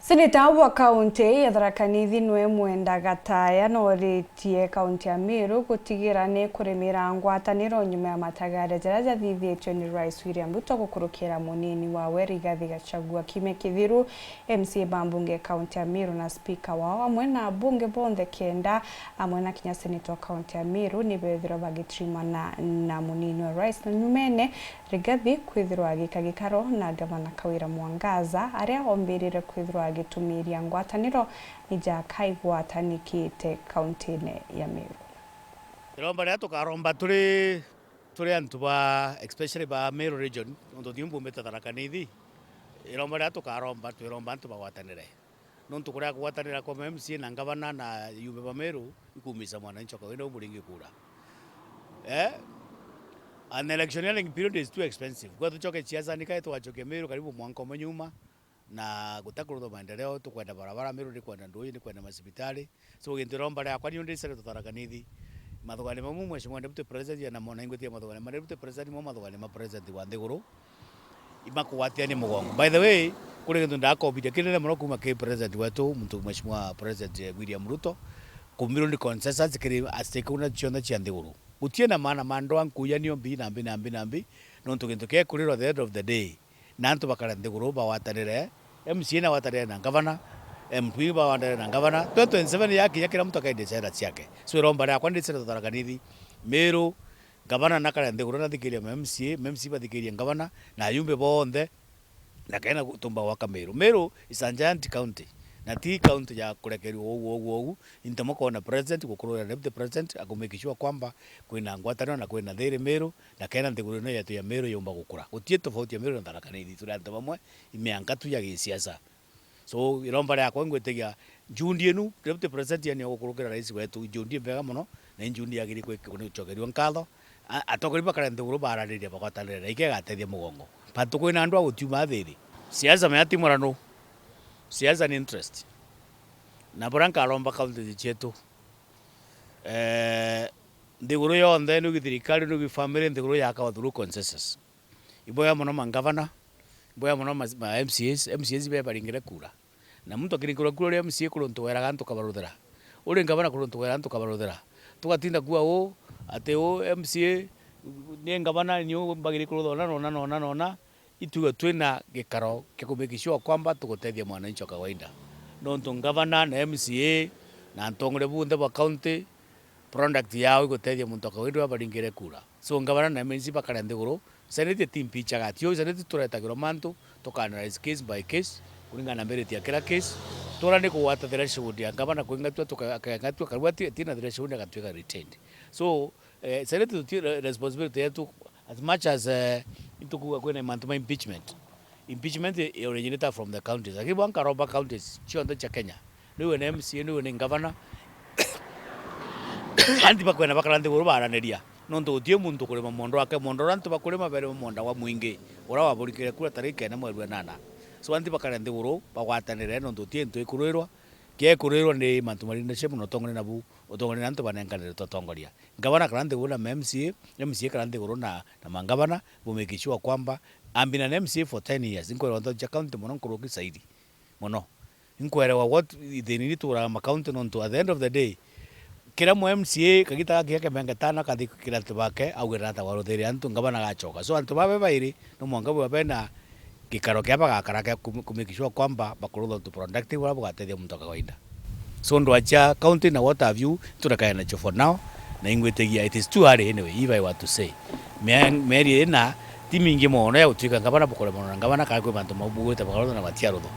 Seneta wa kaunti ya Tharaka Nithi Noe Mwenda Gataya noritie kaunti ya Meru gutigira ni kurimira ngwataniro nyuma ya matagare jara jathithitio ni Rais William Ruto gukurukira munini wa Rigathi Gachagua kime kithiru MCA bambunge kaunti ya Meru na speaker wao amwe na bunge bonthe kenda amwe na kinya seneta wa kaunti ya Meru ni bethiro bagitrima na munini wa Rais na nyumene Rigathi kwithirwa agikagikaro na gavana Kawira Mwangaza aria ombirire kwithirwa agitumiria ngwataniro nija kaigwatanikite kaunti-ini ya Meru. Iromba ria tukaromba turi antu ba especially ba Meru region ondo thiumbu meta Tharaka Nithi. Iromba ria tukaromba twiromba antu bagwatanire nontu kuria gwatanira kwa MCA na gavana na yumbe ba Meru ikumisa mwananchi kwa wino muringi kura. An electioneering period is too expensive. Kwa tuchoke siasa nikae tuwachoke Meru karibu mwanko manyuma na gutakurutho maendeleo tukwenda barabara Meru ni kwenda ndui ni kwenda masipitali so gintiromba ria kwani ndi sere Tharaka Nithi mathugani mamu mheshimiwa deputy president na mona ingutia mathugani ma deputy president mo mathugani ma president wa Nthiguru imakugwatia ni mugongo. By the way kuri gintu ndakobidia kinene muno kuma ke president wetu muntu mheshimiwa president William Ruto kumiru ni consensus kiri astekuna chionda chia Nthiguru utie na maana mando ankuya niyo mbi nontu gintu ke kuriro at the end of the day nantu bakara Nthiguru bawatanire MCA na watanire na gavana MP bawatanire na gavana 2027 yake kila mtu akaende sera ciake so iromba ria kwa ndicira Tharaka Nithi Meru gavana na kara Nthiguru na thikiria MCA bathikiria gavana na yumbe bonthe na kaina tumba waka Meru is a giant county na ti county ya kurekerio ogu intamoko na president gukurura deputy president agumekishwa kwamba kwina ngwataniro na kwina thiri Meru na kaina Nthiguru no yetu ya Meru yomba gukura gutie tofauti ya Meru na Tharaka Nithi turi antu bamwe imeanga tu ya gisiasa so iromba ria kwa ngwetegia jundi enu deputy president yani gukurukira rais wetu jundi mbega muno na jundi yagiri kunichokerio nkatho atokoriba kara Nthiguru barariria bagwatanira ike gatethia mugongo patu kwina andu agutiuma thiri siasa meatimurano siasa ni interest na branka aromba kaunti chetu Nthiguru yonthe ni githirikari ni family Nthiguru yakawa through consensus iboya muno mangavana iboya muno ma MCAs be baringire kura na muntu akiringura kura MCA kuruntu weraga antu kabaruthira uri gavana kuruntu wera antu kabaruthira tugatinda kuwa ate MCA ni gavana ni bagiri kurutha nona ituga twina gikaro kikumikishwa kwamba tugutethia mwananchi wa kawaida nontu gavana na MCA na ntongore bunthe ba county product yao igutethia muntu wa kawaida baringire kura so gavana na MCA bakara Nthiguru senete team picha gatio senete turetagirwo mantu tukanalize case by case kulingana na merit ya kila case tora ni kuwata threshold ya gavana kuingatwa tukaingatwa karwa tina threshold agatwika retained so senete tu responsibility yetu as much as itukuwa kwena mantu impeachment originated from the counties akibu ankaroba counties chiondo cha Kenya niwe na MCA niwe ni governor anti bakwena bakara Nthiguru baraneria nontu utie muntu kurima mondo ake mondo antu bakurima bere monda wa mwingi ura waburikire kura tarike na mweri wa 8 so anti bakara Nthiguru bagwatanire nontu utie ntu ikuruirwa ke kuruirwa ni mantu mari na shemu no tongone nabu otongone nantu banenkanire totongoria gavana kara Nthiguru na MCA kara Nthiguru na mangavana bumekishwa kwamba ambina na MCA for 10 years inkwera ndo cha county mono kuruki saidi mono inkwera what they need to run county nontu at the end of the day kira mo MCA kagita yake menga tana kathi kira tubake au gerata warotheri antu gavana gachoka so antu babe bairi no mwanga bwa na gikaro kia bagakara kumikishwa kwamba bakurutha to productive wala bugatethia muntu kawaida so ndo acha county na what have you turakaya na for now na ingwetegia it is too early anyway if I want to say meri na timingi mono ya utuika gavana bukore mono gavana kakwe bantu mabugo tabagaro na batiarutho